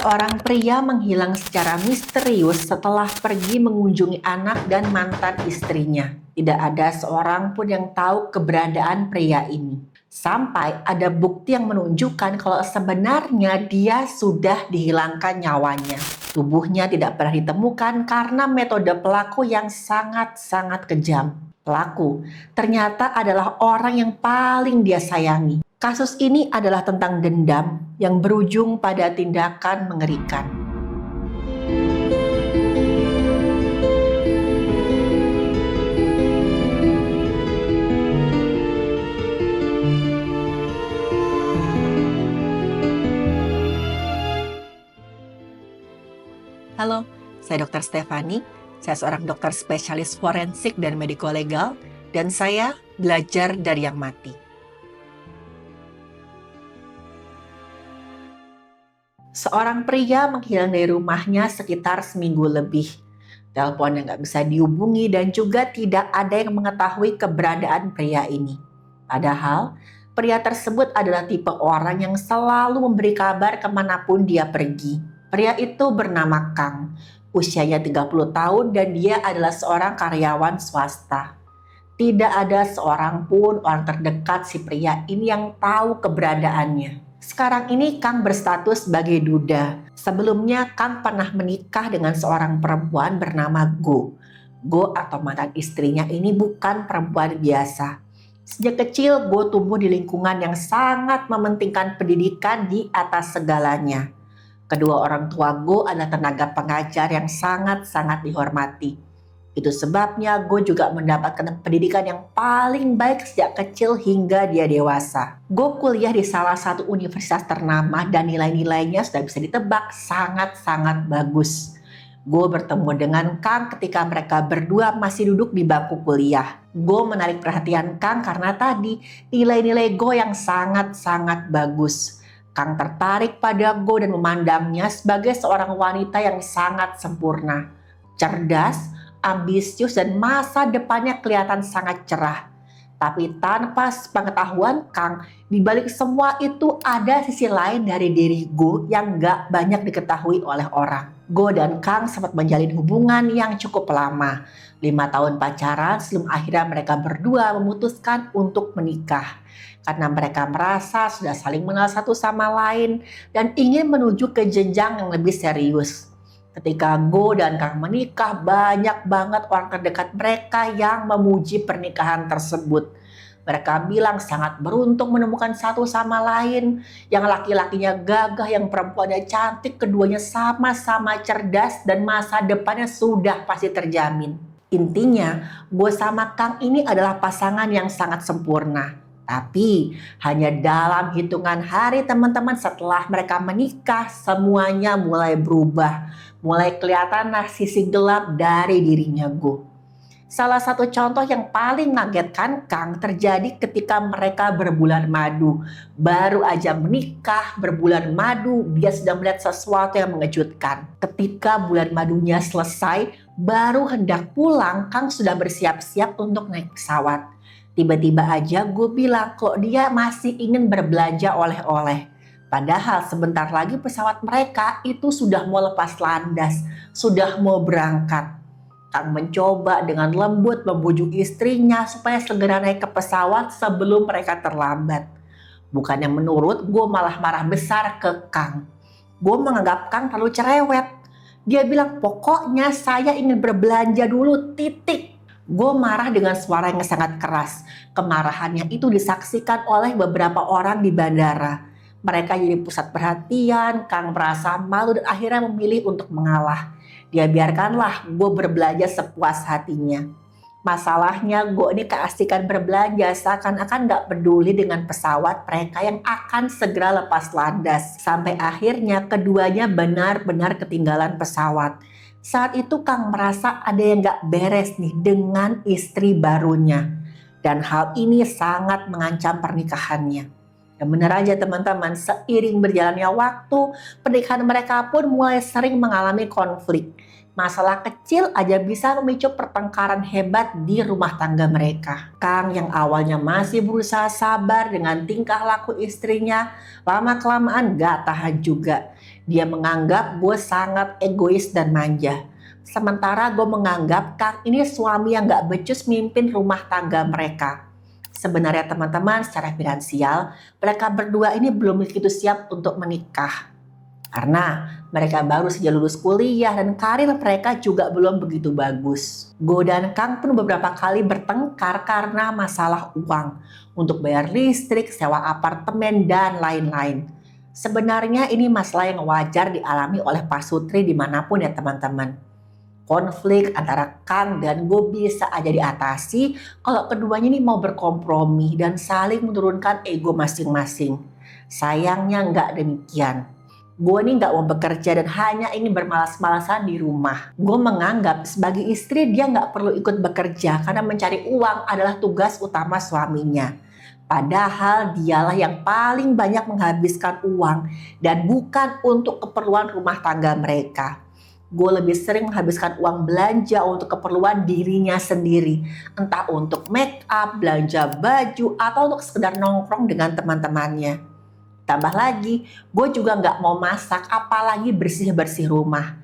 Seorang pria menghilang secara misterius setelah pergi mengunjungi anak dan mantan istrinya. Tidak ada seorang pun yang tahu keberadaan pria ini. Sampai ada bukti yang menunjukkan kalau sebenarnya dia sudah dihilangkan nyawanya. Tubuhnya tidak pernah ditemukan karena metode pelaku yang sangat-sangat kejam. Pelaku ternyata adalah orang yang paling dia sayangi. Kasus ini adalah tentang dendam yang berujung pada tindakan mengerikan. Halo, saya Dr. Stefani. Saya seorang dokter spesialis forensik dan mediko-legal, dan saya belajar dari yang mati. Seorang pria menghilang dari rumahnya sekitar seminggu lebih. Telepon yang nggak bisa dihubungi dan juga tidak ada yang mengetahui keberadaan pria ini. Padahal, pria tersebut adalah tipe orang yang selalu memberi kabar kemanapun dia pergi. Pria itu bernama Kang, usianya 30 tahun dan dia adalah seorang karyawan swasta. Tidak ada seorang pun orang terdekat si pria ini yang tahu keberadaannya. Sekarang ini Kang berstatus sebagai duda. Sebelumnya Kang pernah menikah dengan seorang perempuan bernama Go. Go atau mantan istrinya ini bukan perempuan biasa. Sejak kecil Go tumbuh di lingkungan yang sangat mementingkan pendidikan di atas segalanya. Kedua orang tua Go adalah tenaga pengajar yang sangat-sangat dihormati. Itu sebabnya Go juga mendapatkan pendidikan yang paling baik sejak kecil hingga dia dewasa. Go kuliah di salah satu universitas ternama dan nilai-nilainya sudah bisa ditebak sangat-sangat bagus. Go bertemu dengan Kang ketika mereka berdua masih duduk di bangku kuliah. Go menarik perhatian Kang karena tadi nilai-nilai Go yang sangat-sangat bagus. Kang tertarik pada Go dan memandangnya sebagai seorang wanita yang sangat sempurna, cerdas, ambisius, dan masa depannya kelihatan sangat cerah. Tapi tanpa pengetahuan Kang, di balik semua itu ada sisi lain dari diri Go yang gak banyak diketahui oleh orang. Go dan Kang sempat menjalin hubungan yang cukup lama, 5 tahun pacaran sebelum akhirnya mereka berdua memutuskan untuk menikah. Karena mereka merasa sudah saling mengenal satu sama lain dan ingin menuju ke jenjang yang lebih serius. Ketika Go dan Kang menikah, banyak banget orang terdekat mereka yang memuji pernikahan tersebut. Mereka bilang sangat beruntung menemukan satu sama lain, yang laki-lakinya gagah, yang perempuannya cantik, keduanya sama-sama cerdas dan masa depannya sudah pasti terjamin. Intinya, Go sama Kang ini adalah pasangan yang sangat sempurna. Tapi hanya dalam hitungan hari teman-teman setelah mereka menikah, semuanya mulai berubah. Mulai kelihatan sisi gelap dari dirinya Go. Salah satu contoh yang paling mengagetkan Kang terjadi ketika mereka berbulan madu. Baru aja menikah, berbulan madu, dia sudah melihat sesuatu yang mengejutkan. Ketika bulan madunya selesai, baru hendak pulang, Kang sudah bersiap-siap untuk naik pesawat. Tiba-tiba aja gue bilang kalau dia masih ingin berbelanja oleh-oleh. Padahal sebentar lagi pesawat mereka itu sudah mau lepas landas, sudah mau berangkat. Kang mencoba dengan lembut membujuk istrinya supaya segera naik ke pesawat sebelum mereka terlambat. Bukannya menurut, gue malah marah besar ke Kang. Gue menganggap Kang terlalu cerewet. Dia bilang pokoknya saya ingin berbelanja dulu, titik. Gue marah dengan suara yang sangat keras. Kemarahannya itu disaksikan oleh beberapa orang di bandara. Mereka jadi pusat perhatian, Kang merasa malu dan akhirnya memilih untuk mengalah. Dia biarkanlah gue berbelanja sepuas hatinya. Masalahnya gue ini keasikan berbelanja seakan-akan gak peduli dengan pesawat mereka yang akan segera lepas landas. Sampai akhirnya keduanya benar-benar ketinggalan pesawat. Saat itu Kang merasa ada yang gak beres nih dengan istri barunya. Dan hal ini sangat mengancam pernikahannya. Dan benar aja teman-teman, seiring berjalannya waktu, pernikahan mereka pun mulai sering mengalami konflik. Masalah kecil aja bisa memicu pertengkaran hebat di rumah tangga mereka. Kang yang awalnya masih berusaha sabar dengan tingkah laku istrinya, lama-kelamaan gak tahan juga. Dia menganggap gue sangat egois dan manja. Sementara gue menganggap Kang ini suami yang gak becus mimpin rumah tangga mereka. Sebenarnya teman-teman, secara finansial, mereka berdua ini belum begitu siap untuk menikah. Karena mereka baru saja lulus kuliah dan karir mereka juga belum begitu bagus. Go dan Kang pun beberapa kali bertengkar karena masalah uang untuk bayar listrik, sewa apartemen, dan lain-lain. Sebenarnya ini masalah yang wajar dialami oleh Pak Sutri dimanapun ya teman-teman. Konflik antara Kang dan Go bisa aja diatasi kalau keduanya ini mau berkompromi dan saling menurunkan ego masing-masing. Sayangnya nggak demikian. Gue nih nggak mau bekerja dan hanya ingin bermalas-malasan di rumah. Gue menganggap sebagai istri dia nggak perlu ikut bekerja karena mencari uang adalah tugas utama suaminya. Padahal dialah yang paling banyak menghabiskan uang dan bukan untuk keperluan rumah tangga mereka. Gue lebih sering menghabiskan uang belanja untuk keperluan dirinya sendiri. Entah untuk make up, belanja baju, atau untuk sekedar nongkrong dengan teman-temannya. Tambah lagi, gue juga nggak mau masak, apalagi bersih-bersih rumah.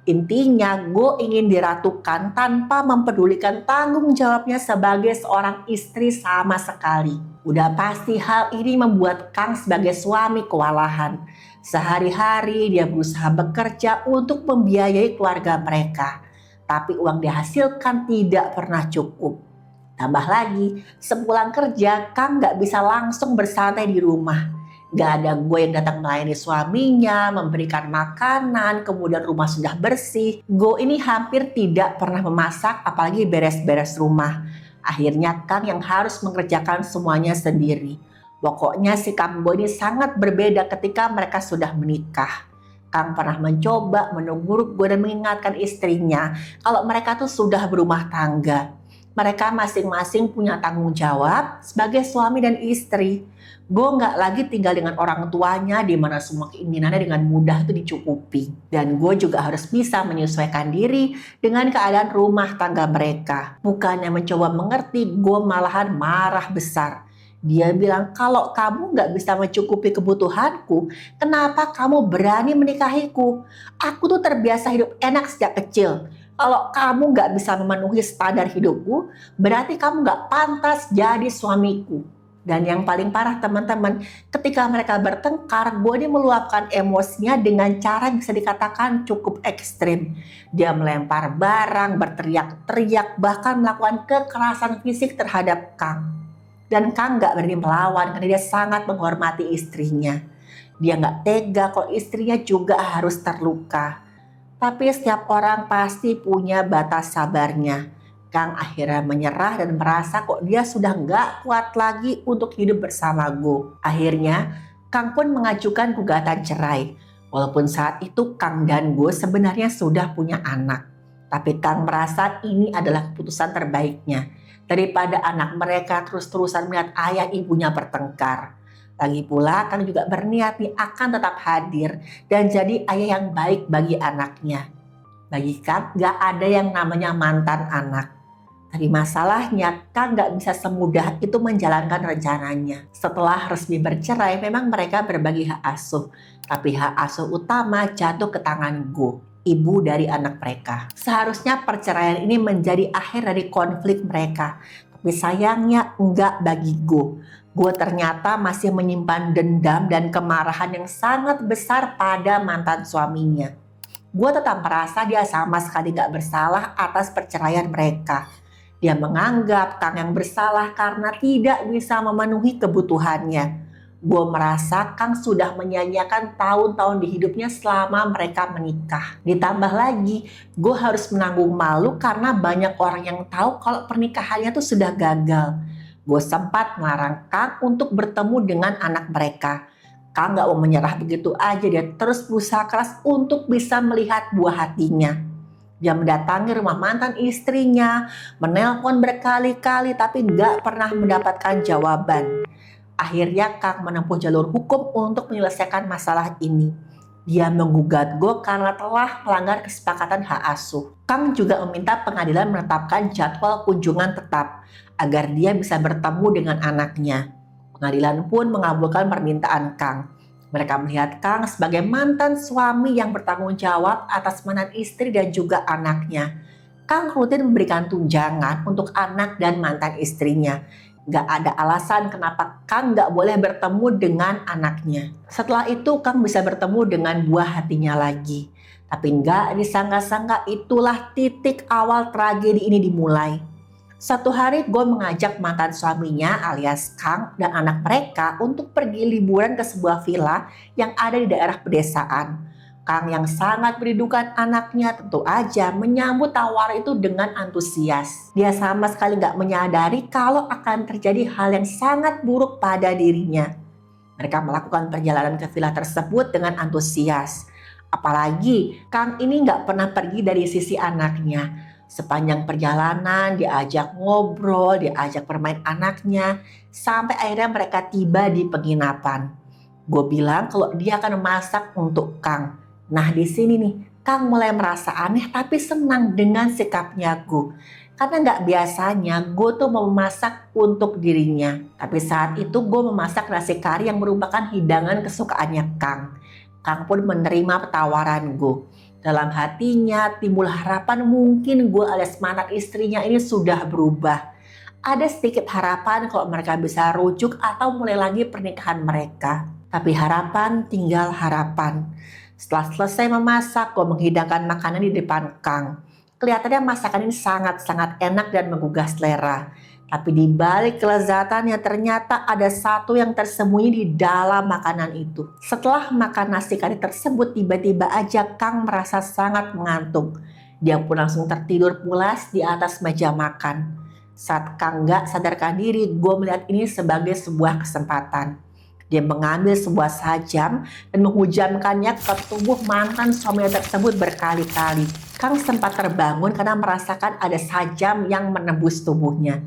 Intinya, gue ingin diratukan tanpa mempedulikan tanggung jawabnya sebagai seorang istri sama sekali. Udah pasti hal ini membuat Kang sebagai suami kewalahan. Sehari-hari dia berusaha bekerja untuk membiayai keluarga mereka. Tapi uang dihasilkan tidak pernah cukup. Tambah lagi, sepulang kerja, Kang nggak bisa langsung bersantai di rumah. Gak ada gue yang datang melayani suaminya, memberikan makanan, kemudian rumah sudah bersih. Gue ini hampir tidak pernah memasak, apalagi beres-beres rumah. Akhirnya Kang yang harus mengerjakan semuanya sendiri. Pokoknya sikap gue ini sangat berbeda ketika mereka sudah menikah. Kang pernah mencoba menegur gue dan mengingatkan istrinya kalau mereka tuh sudah berumah tangga. Mereka masing-masing punya tanggung jawab sebagai suami dan istri. Gue nggak lagi tinggal dengan orang tuanya di mana semua keinginannya dengan mudah itu dicukupi. Dan gue juga harus bisa menyesuaikan diri dengan keadaan rumah tangga mereka. Bukannya mencoba mengerti, gue malahan marah besar. Dia bilang, kalau kamu nggak bisa mencukupi kebutuhanku, kenapa kamu berani menikahiku? Aku tuh terbiasa hidup enak sejak kecil. Kalau kamu nggak bisa memenuhi standar hidupku, berarti kamu nggak pantas jadi suamiku. Dan yang paling parah teman-teman, ketika mereka bertengkar, gue ini meluapkan emosinya dengan cara yang bisa dikatakan cukup ekstrim. Dia melempar barang, berteriak-teriak, bahkan melakukan kekerasan fisik terhadap Kang. Dan Kang nggak berani melawan karena dia sangat menghormati istrinya. Dia nggak tega kalau istrinya juga harus terluka. Tapi setiap orang pasti punya batas sabarnya. Kang akhirnya menyerah dan merasa kok dia sudah nggak kuat lagi untuk hidup bersama Go. Akhirnya Kang pun mengajukan gugatan cerai. Walaupun saat itu Kang dan Go sebenarnya sudah punya anak. Tapi Kang merasa ini adalah keputusan terbaiknya. Daripada anak mereka terus-terusan melihat ayah ibunya bertengkar. Lagi pula Kang juga berniat nih akan tetap hadir dan jadi ayah yang baik bagi anaknya. Bagi Kang gak ada yang namanya mantan anak. Tapi masalahnya Kang gak bisa semudah itu menjalankan rencananya. Setelah resmi bercerai memang mereka berbagi hak asuh. Tapi hak asuh utama jatuh ke tangan Go, ibu dari anak mereka. Seharusnya perceraian ini menjadi akhir dari konflik mereka. Tapi sayangnya enggak bagi Go. Gue ternyata masih menyimpan dendam dan kemarahan yang sangat besar pada mantan suaminya. Gue tetap merasa dia sama sekali gak bersalah atas perceraian mereka. Dia menganggap Kang yang bersalah karena tidak bisa memenuhi kebutuhannya. Gue merasa Kang sudah menyia-nyiakan tahun-tahun di hidupnya selama mereka menikah. Ditambah lagi, gue harus menanggung malu karena banyak orang yang tahu kalau pernikahannya tuh sudah gagal. Gue sempat melarang Kang untuk bertemu dengan anak mereka. Kang gak mau menyerah begitu aja, dia terus berusaha keras untuk bisa melihat buah hatinya. Dia mendatangi rumah mantan istrinya, menelpon berkali-kali tapi gak pernah mendapatkan jawaban. Akhirnya Kang menempuh jalur hukum untuk menyelesaikan masalah ini. Dia menggugat Go karena telah melanggar kesepakatan hak asuh. Kang juga meminta pengadilan menetapkan jadwal kunjungan tetap agar dia bisa bertemu dengan anaknya. Pengadilan pun mengabulkan permintaan Kang. Mereka melihat Kang sebagai mantan suami yang bertanggung jawab atas mantan istri dan juga anaknya. Kang rutin memberikan tunjangan untuk anak dan mantan istrinya. Gak ada alasan kenapa Kang gak boleh bertemu dengan anaknya. Setelah itu Kang bisa bertemu dengan buah hatinya lagi. Tapi gak disangka-sangka itulah titik awal tragedi ini dimulai. Satu hari gue mengajak mantan suaminya alias Kang dan anak mereka untuk pergi liburan ke sebuah villa yang ada di daerah pedesaan. Kang yang sangat merindukan anaknya tentu aja menyambut tawaran itu dengan antusias. Dia sama sekali gak menyadari kalau akan terjadi hal yang sangat buruk pada dirinya. Mereka melakukan perjalanan ke villa tersebut dengan antusias. Apalagi Kang ini gak pernah pergi dari sisi anaknya. Sepanjang perjalanan diajak ngobrol, diajak bermain anaknya, sampai akhirnya mereka tiba di penginapan. Gue bilang kalau dia akan masak untuk Kang. Nah di sini nih, Kang mulai merasa aneh tapi senang dengan sikapnya gue. Karena gak biasanya gue tuh mau memasak untuk dirinya. Tapi saat itu gue memasak nasi kari yang merupakan hidangan kesukaannya Kang. Kang pun menerima tawaran gue. Dalam hatinya timbul harapan mungkin gue alias mantan istrinya ini sudah berubah. Ada sedikit harapan kalau mereka bisa rujuk atau mulai lagi pernikahan mereka. Tapi harapan tinggal harapan. Setelah selesai memasak, gue menghidangkan makanan di depan Kang. Kelihatannya masakan ini sangat-sangat enak dan menggugah selera. Tapi di balik kelezatannya ternyata ada satu yang tersembunyi di dalam makanan itu. Setelah makan nasi kari tersebut, tiba-tiba aja Kang merasa sangat mengantuk. Dia pun langsung tertidur pulas di atas meja makan. Saat Kang gak sadarkan diri, gue melihat ini sebagai sebuah kesempatan. Dia mengambil sebuah sajam dan menghujamkannya ke tubuh mantan suaminya tersebut berkali-kali. Kang sempat terbangun karena merasakan ada sajam yang menembus tubuhnya.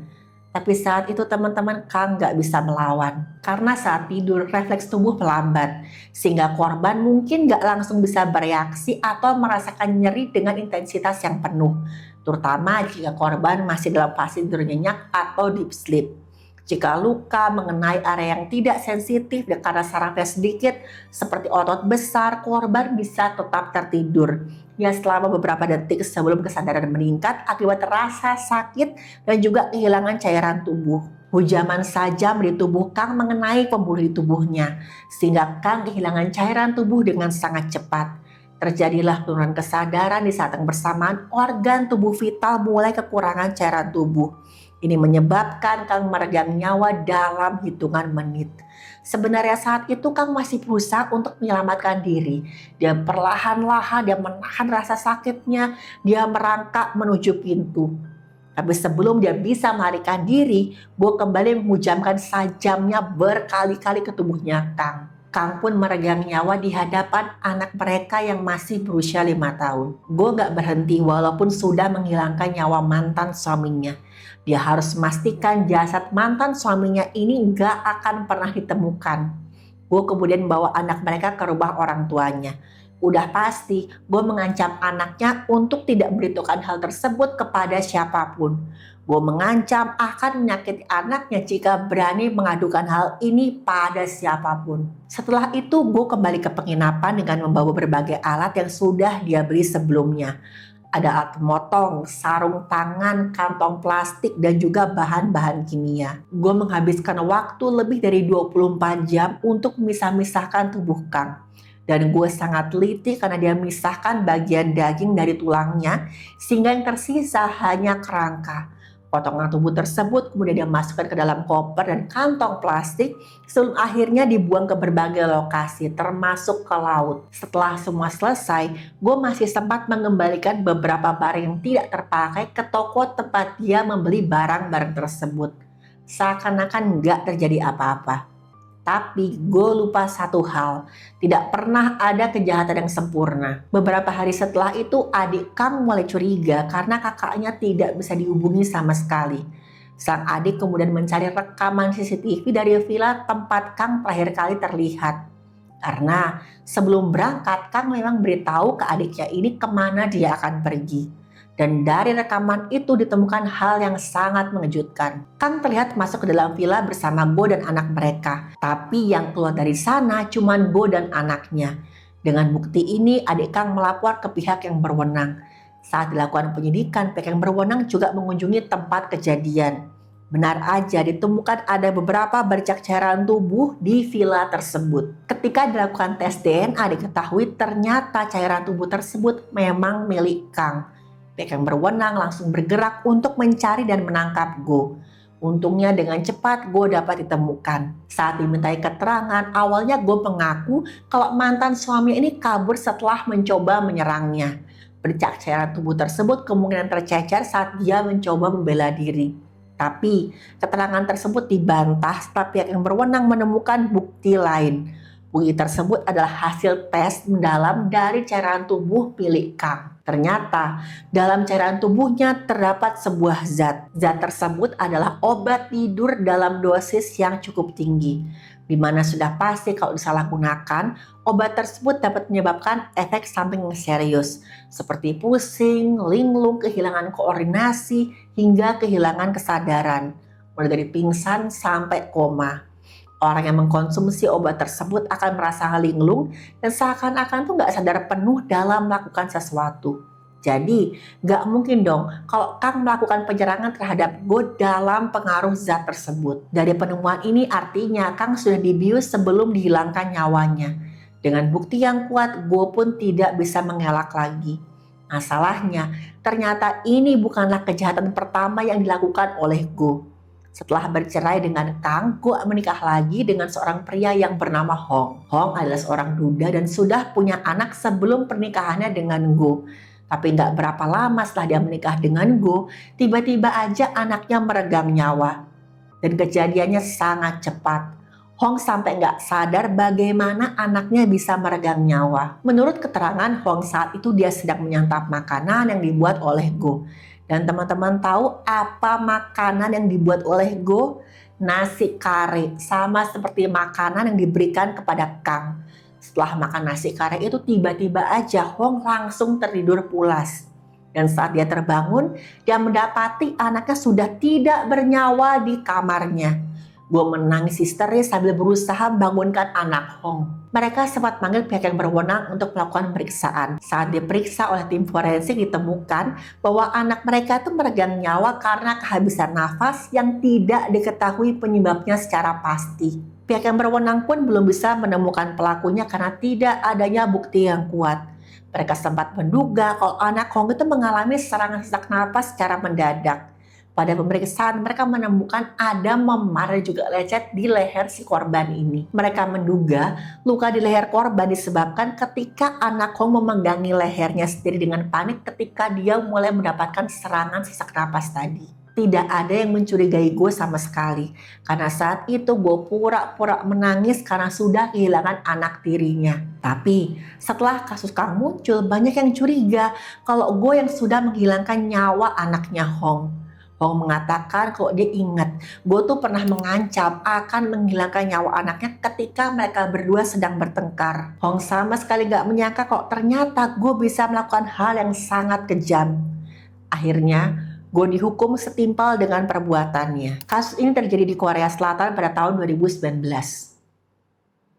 Tapi saat itu teman-teman Kang gak bisa melawan. Karena saat tidur refleks tubuh melambat. Sehingga korban mungkin gak langsung bisa bereaksi atau merasakan nyeri dengan intensitas yang penuh. Terutama jika korban masih dalam fase tidur nyenyak atau deep sleep. Jika luka mengenai area yang tidak sensitif dan karena sarafnya sedikit seperti otot besar, korban bisa tetap tertidur. Ya selama beberapa detik sebelum kesadaran meningkat akibat rasa sakit dan juga kehilangan cairan tubuh. Hujaman sajam di tubuh Kang mengenai pembuluh di tubuhnya, sehingga Kang kehilangan cairan tubuh dengan sangat cepat. Terjadilah penurunan kesadaran di saat yang bersamaan organ tubuh vital mulai kekurangan cairan tubuh. Ini menyebabkan Kang meregang nyawa dalam hitungan menit. Sebenarnya saat itu Kang masih berusaha untuk menyelamatkan diri. Dia perlahan-lahan, dia menahan rasa sakitnya, dia merangkak menuju pintu. Tapi sebelum dia bisa melarikan diri, gue kembali menghujamkan sajamnya berkali-kali ke tubuhnya Kang. Kang pun meregang nyawa di hadapan anak mereka yang masih berusia 5 tahun. Gue gak berhenti walaupun sudah menghilangkan nyawa mantan suaminya. Dia harus memastikan jasad mantan suaminya ini gak akan pernah ditemukan. Gue kemudian bawa anak mereka ke rumah orang tuanya. Udah pasti gue mengancam anaknya untuk tidak memberitahukan hal tersebut kepada siapapun. Gue mengancam akan menyakiti anaknya jika berani mengadukan hal ini pada siapapun. Setelah itu gue kembali ke penginapan dengan membawa berbagai alat yang sudah dia beli sebelumnya. Ada alat pemotong, sarung tangan, kantong plastik, dan juga bahan-bahan kimia. Gue menghabiskan waktu lebih dari 24 jam untuk memisah-misahkan tubuh Kang. Dan gue sangat teliti karena dia memisahkan bagian daging dari tulangnya sehingga yang tersisa hanya kerangka. Potongan tubuh tersebut kemudian dia masukkan ke dalam koper dan kantong plastik sebelum akhirnya dibuang ke berbagai lokasi termasuk ke laut. Setelah semua selesai, gue masih sempat mengembalikan beberapa barang yang tidak terpakai ke toko tempat dia membeli barang-barang tersebut. Seakan-akan nggak terjadi apa-apa. Tapi gue lupa satu hal, tidak pernah ada kejahatan yang sempurna. Beberapa hari setelah itu adik Kang mulai curiga karena kakaknya tidak bisa dihubungi sama sekali. Sang adik kemudian mencari rekaman CCTV dari villa tempat Kang terakhir kali terlihat. Karena sebelum berangkat Kang memang beritahu ke adiknya ini kemana dia akan pergi. Dan dari rekaman itu ditemukan hal yang sangat mengejutkan. Kang terlihat masuk ke dalam villa bersama Go dan anak mereka. Tapi yang keluar dari sana cuma Go dan anaknya. Dengan bukti ini, adik Kang melapor ke pihak yang berwenang. Saat dilakukan penyidikan, pihak yang berwenang juga mengunjungi tempat kejadian. Benar aja ditemukan ada beberapa bercak cairan tubuh di villa tersebut. Ketika dilakukan tes DNA diketahui ternyata cairan tubuh tersebut memang milik Kang. Pihak yang berwenang langsung bergerak untuk mencari dan menangkap Go. Untungnya dengan cepat Go dapat ditemukan. Saat dimintai keterangan, awalnya Go mengaku kalau mantan suami ini kabur setelah mencoba menyerangnya. Bercak cairan tubuh tersebut kemungkinan tercecer saat dia mencoba membela diri. Tapi keterangan tersebut dibantah setelah pihak yang berwenang menemukan bukti lain. Bukti tersebut adalah hasil tes mendalam dari cairan tubuh milik Kang. Ternyata dalam cairan tubuhnya terdapat sebuah zat. Zat tersebut adalah obat tidur dalam dosis yang cukup tinggi. Di mana sudah pasti kalau disalahgunakan, obat tersebut dapat menyebabkan efek samping yang serius. Seperti pusing, linglung, kehilangan koordinasi, hingga kehilangan kesadaran. Mulai dari pingsan sampai koma. Orang yang mengkonsumsi obat tersebut akan merasa linglung dan seakan-akan tuh nggak sadar penuh dalam melakukan sesuatu. Jadi nggak mungkin dong kalau Kang melakukan penyerangan terhadap Go dalam pengaruh zat tersebut. Dari penemuan ini artinya Kang sudah dibius sebelum dihilangkan nyawanya. Dengan bukti yang kuat, Go pun tidak bisa mengelak lagi. Masalahnya, ternyata ini bukanlah kejahatan pertama yang dilakukan oleh Go. Setelah bercerai dengan Kang, Go menikah lagi dengan seorang pria yang bernama Hong. Hong adalah seorang duda dan sudah punya anak sebelum pernikahannya dengan Go. Tapi nggak berapa lama setelah dia menikah dengan Go, tiba-tiba aja anaknya meregang nyawa. Dan kejadiannya sangat cepat. Hong sampai nggak sadar bagaimana anaknya bisa meregang nyawa. Menurut keterangan Hong saat itu dia sedang menyantap makanan yang dibuat oleh Go. Dan teman-teman tahu apa makanan yang dibuat oleh Go? Nasi kare, sama seperti makanan yang diberikan kepada Kang. Setelah makan nasi kare itu tiba-tiba aja Hong langsung tertidur pulas. Dan saat dia terbangun, dia mendapati anaknya sudah tidak bernyawa di kamarnya. Go menangis histeris sambil berusaha membangunkan anak Hong. Mereka sempat manggil pihak yang berwenang untuk melakukan pemeriksaan. Saat diperiksa oleh tim forensik ditemukan bahwa anak mereka itu meregang nyawa karena kehabisan nafas yang tidak diketahui penyebabnya secara pasti. Pihak yang berwenang pun belum bisa menemukan pelakunya karena tidak adanya bukti yang kuat. Mereka sempat menduga kalau anak Hong itu mengalami serangan sesak napas secara mendadak. Pada pemeriksaan, mereka menemukan ada memar dan juga lecet di leher si korban ini. Mereka menduga luka di leher korban disebabkan ketika anak Hong memegangi lehernya sendiri dengan panik ketika dia mulai mendapatkan serangan sesak napas tadi. Tidak ada yang mencurigai Go sama sekali, karena saat itu Go pura-pura menangis karena sudah kehilangan anak tirinya. Tapi setelah kasus Kang muncul, banyak yang curiga kalau Go yang sudah menghilangkan nyawa anaknya Hong. Hong mengatakan kalau dia ingat Go tuh pernah mengancam akan menghilangkan nyawa anaknya ketika mereka berdua sedang bertengkar. Hong sama sekali gak menyangka kok ternyata Go bisa melakukan hal yang sangat kejam. Akhirnya Go dihukum setimpal dengan perbuatannya. Kasus ini terjadi di Korea Selatan pada tahun 2019.